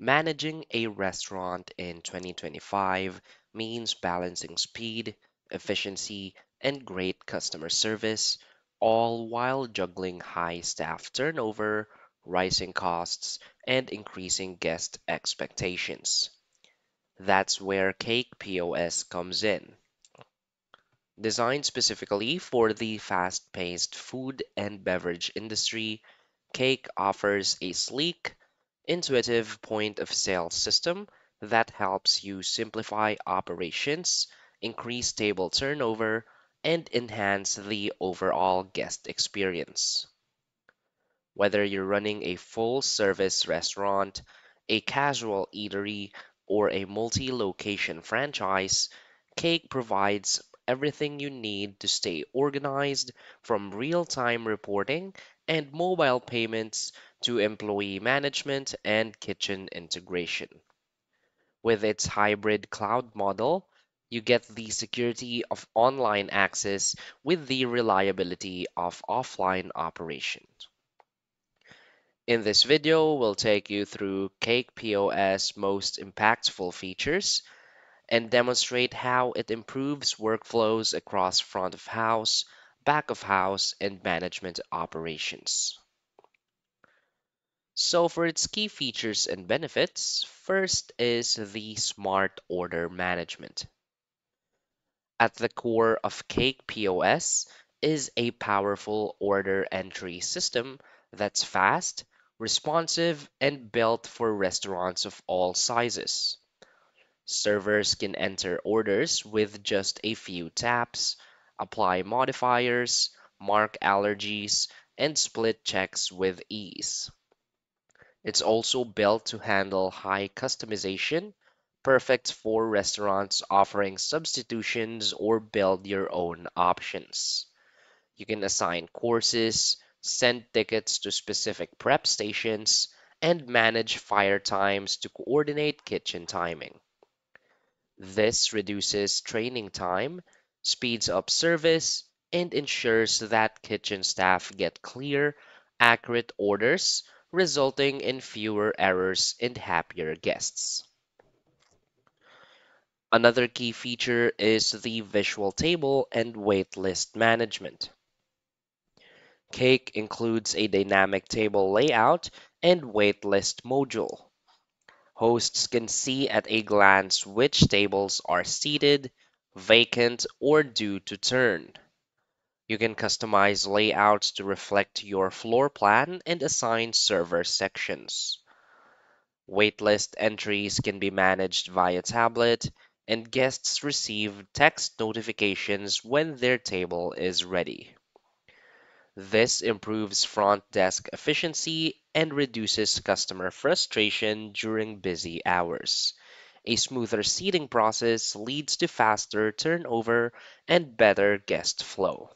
Managing a restaurant in 2025 means balancing speed, efficiency, and great customer service, all while juggling high staff turnover, rising costs, and increasing guest expectations. That's where Cake POS comes in. Designed specifically for the fast paced food and beverage industry, Cake offers a sleek, intuitive point of sale system that helps you simplify operations, increase table turnover, and enhance the overall guest experience. Whether you're running a full service restaurant, a casual eatery, or a multi location franchise, Cake provides everything you need to stay organized, from real time reporting and mobile payments to employee management and kitchen integration. With its hybrid cloud model, you get the security of online access with the reliability of offline operations. In this video, we'll take you through Cake POS most impactful features and demonstrate how it improves workflows across front of house, back of house, and management operations. So for its key features and benefits, first is the smart order management. At the core of Cake POS is a powerful order entry system that's fast, responsive, and built for restaurants of all sizes. Servers can enter orders with just a few taps, apply modifiers, mark allergies, and split checks with ease. It's also built to handle high customization, perfect for restaurants offering substitutions or build your own options. You can assign courses, send tickets to specific prep stations, and manage fire times to coordinate kitchen timing. This reduces training time, speeds up service, and ensures that kitchen staff get clear, accurate orders, resulting in fewer errors and happier guests. Another key feature is the visual table and wait list management. Cake includes a dynamic table layout and wait list module. Hosts can see at a glance which tables are seated, vacant, or due to turn. You can customize layouts to reflect your floor plan and assign server sections. Waitlist entries can be managed via tablet, and guests receive text notifications when their table is ready. This improves front desk efficiency and reduces customer frustration during busy hours. A smoother seating process leads to faster turnover and better guest flow.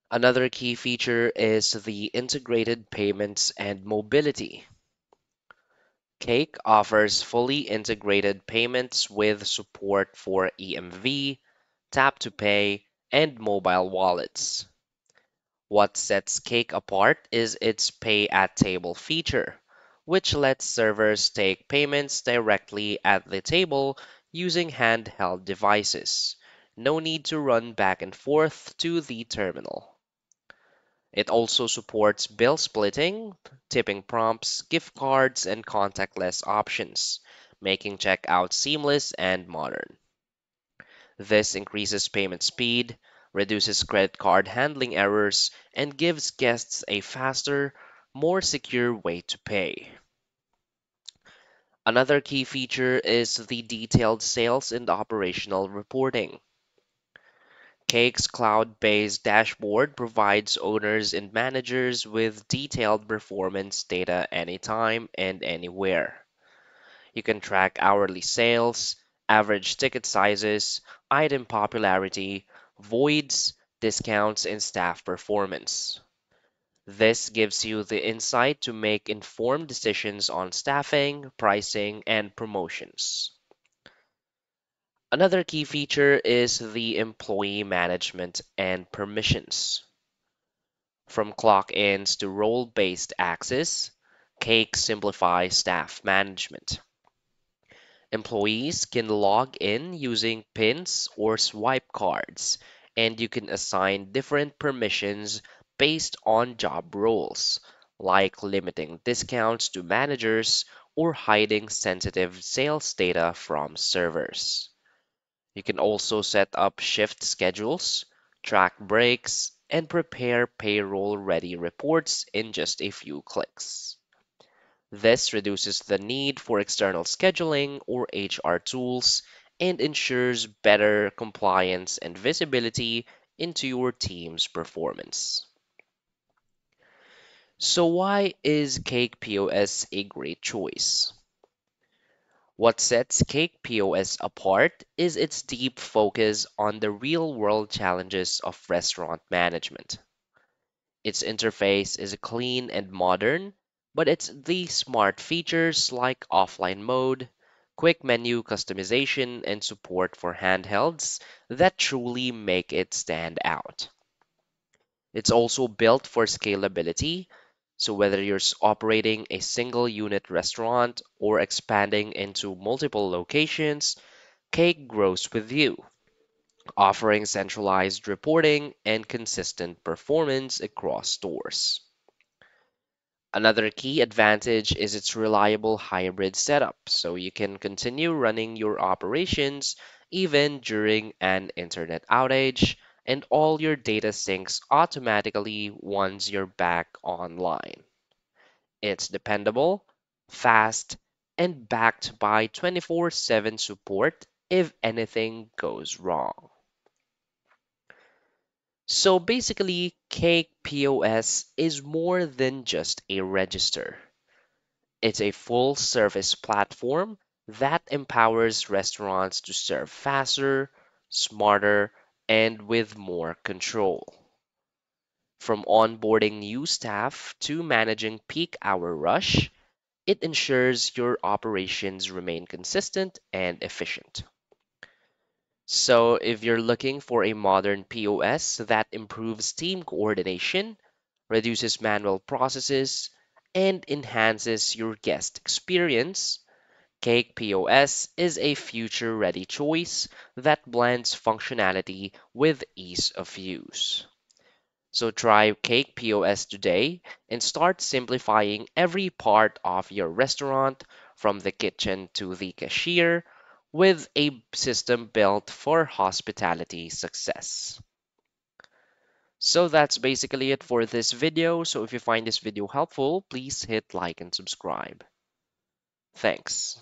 Another key feature is the integrated payments and mobility. Cake offers fully integrated payments with support for EMV, tap to pay, and mobile wallets. What sets Cake apart is its pay at table feature, which lets servers take payments directly at the table using handheld devices. No need to run back and forth to the terminal. It also supports bill splitting, tipping prompts, gift cards, and contactless options, making checkout seamless and modern. This increases payment speed, reduces credit card handling errors, and gives guests a faster, more secure way to pay. Another key feature is the detailed sales and operational reporting. Cake's cloud based dashboard provides owners and managers with detailed performance data anytime and anywhere. You can track hourly sales, average ticket sizes, item popularity, voids, discounts, and staff performance. This gives you the insight to make informed decisions on staffing, pricing, and promotions. Another key feature is the employee management and permissions. From clock ins to role based access, Cake simplifies staff management. Employees can log in using pins or swipe cards, and you can assign different permissions based on job roles, like limiting discounts to managers or hiding sensitive sales data from servers. You can also set up shift schedules, track breaks, and prepare payroll ready reports in just a few clicks. This reduces the need for external scheduling or HR tools and ensures better compliance and visibility into your team's performance. So, why is Cake POS a great choice? What sets Cake POS apart is its deep focus on the real world challenges of restaurant management. Its interface is clean and modern, but it's the smart features like offline mode, quick menu customization, and support for handhelds that truly make it stand out. It's also built for scalability, so whether you're operating a single unit restaurant or expanding into multiple locations, Cake grows with you, offering centralized reporting and consistent performance across stores. Another key advantage is its reliable hybrid setup, so you can continue running your operations even during an internet outage, and all your data syncs automatically once you're back online. It's dependable, fast, and backed by 24/7 support if anything goes wrong. So basically, Cake POS is more than just a register. It's a full service platform that empowers restaurants to serve faster, smarter, and with more control. From onboarding new staff to managing peak hour rush, it ensures your operations remain consistent and efficient. So, if you're looking for a modern POS that improves team coordination, reduces manual processes, and enhances your guest experience, Cake POS is a future ready choice that blends functionality with ease of use. So try Cake POS today and start simplifying every part of your restaurant from the kitchen to the cashier with a system built for hospitality success. So that's basically it for this video. So if you find this video helpful, please hit like and subscribe. Thanks.